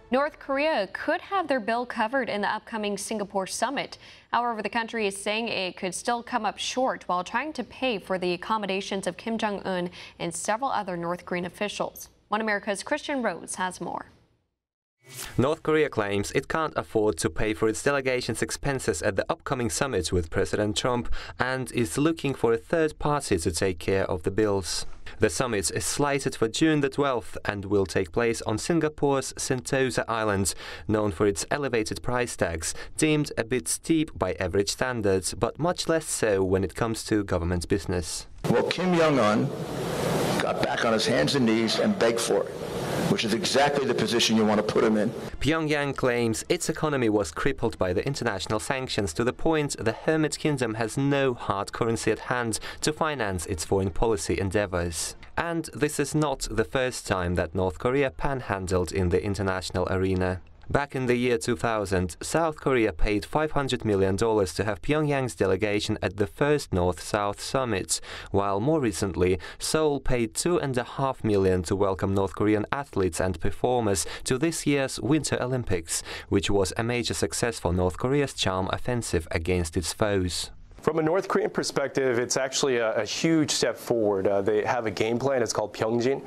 North Korea could have their bill covered in the upcoming Singapore summit. However, the country is saying it could still come up short while trying to pay for the accommodations of Kim Jong Un and several other North Korean officials. One America's Kristian Rouz has more. North Korea claims it can't afford to pay for its delegation's expenses at the upcoming summit with President Trump and is looking for a third party to take care of the bills. The summit is slated for June the 12th and will take place on Singapore's Sentosa Island, known for its elevated price tags, deemed a bit steep by average standards, but much less so when it comes to government business. Well, Kim Jong Un got back on his hands and knees and begged for it, which is exactly the position you want to put him in. Pyongyang claims its economy was crippled by the international sanctions to the point the Hermit Kingdom has no hard currency at hand to finance its foreign policy endeavors. And this is not the first time that North Korea panhandled in the international arena. Back in the year 2000, South Korea paid $500 million to have Pyongyang's delegation at the first North-South summit, while more recently, Seoul paid $2.5 million to welcome North Korean athletes and performers to this year's Winter Olympics, which was a major success for North Korea's charm offensive against its foes. From a North Korean perspective, it's actually a huge step forward. They have a game plan. It's called Pyeongjin,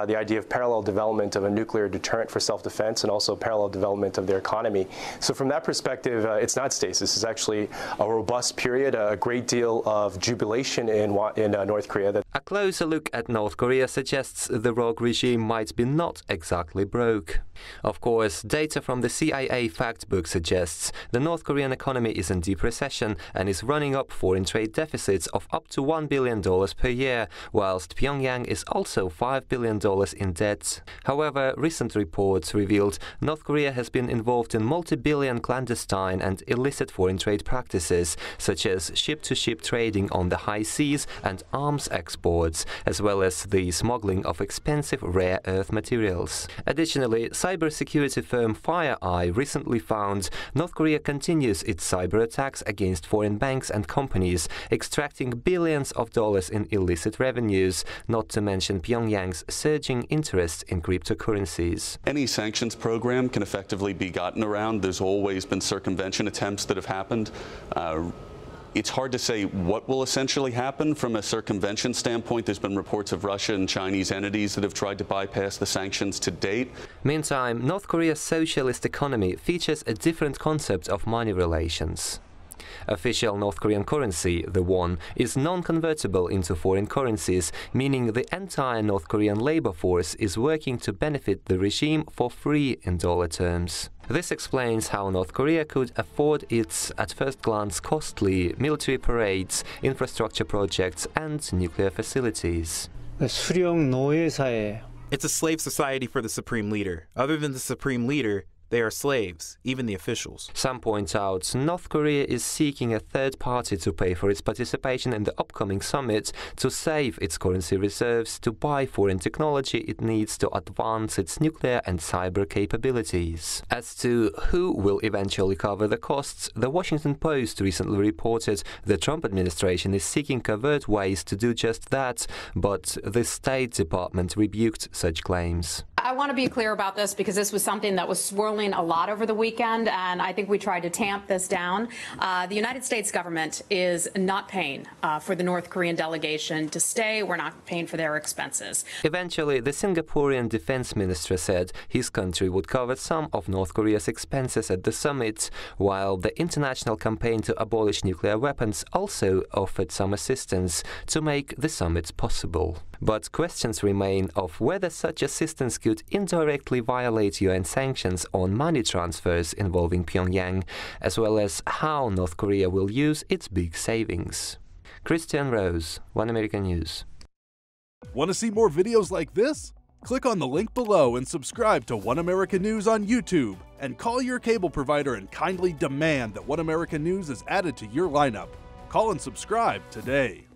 the idea of parallel development of a nuclear deterrent for self-defense and also parallel development of their economy. So from that perspective, it's not stasis. It's actually a robust period, a great deal of jubilation in North Korea. A closer look at North Korea suggests the rogue regime might be not exactly broke. Of course, data from the CIA fact book suggests the North Korean economy is in deep recession and is running up foreign trade deficits of up to $1 billion per year, whilst Pyongyang is also $5 billion in debt. However, recent reports revealed North Korea has been involved in multi-billion clandestine and illicit foreign trade practices, such as ship-to-ship trading on the high seas and arms exports, as well as the smuggling of expensive rare earth materials. Additionally, cybersecurity firm FireEye recently found North Korea continues its cyber attacks against foreign banks and companies, extracting billions of dollars in illicit revenues, not to mention Pyongyang's surging interest in cryptocurrencies. Any sanctions program can effectively be gotten around. There's always been circumvention attempts that have happened. It's hard to say what will essentially happen from a circumvention standpoint. There's been reports of Russia and Chinese entities that have tried to bypass the sanctions to date. Meantime, North Korea's socialist economy features a different concept of money relations. Official North Korean currency, the won, is non-convertible into foreign currencies, meaning the entire North Korean labor force is working to benefit the regime for free in dollar terms. This explains how North Korea could afford its, at first glance, costly military parades, infrastructure projects and nuclear facilities. 수령 노예 사회예요. It's a slave society for the supreme leader. Other than the supreme leader, they are slaves, even the officials. Some point out North Korea is seeking a third party to pay for its participation in the upcoming summit, to save its currency reserves, to buy foreign technology it needs to advance its nuclear and cyber capabilities. As to who will eventually cover the costs, the Washington Post recently reported the Trump administration is seeking covert ways to do just that, but the State Department rebuked such claims. I want to be clear about this because this was something that was swirling a lot over the weekend, and I think we tried to tamp this down. The United States government is not paying for the North Korean delegation to stay. We're not paying for their expenses. Eventually, the Singaporean defense minister said his country would cover some of North Korea's expenses at the summit, while the international campaign to abolish nuclear weapons also offered some assistance to make the summit possible. But questions remain of whether such assistance could indirectly violate UN sanctions on money transfers involving Pyongyang, as well as how North Korea will use its big savings. Kristian Rouz, One American News. Want to see more videos like this? Click on the link below and subscribe to One American News on YouTube, and call your cable provider and kindly demand that One American News is added to your lineup. Call and subscribe today.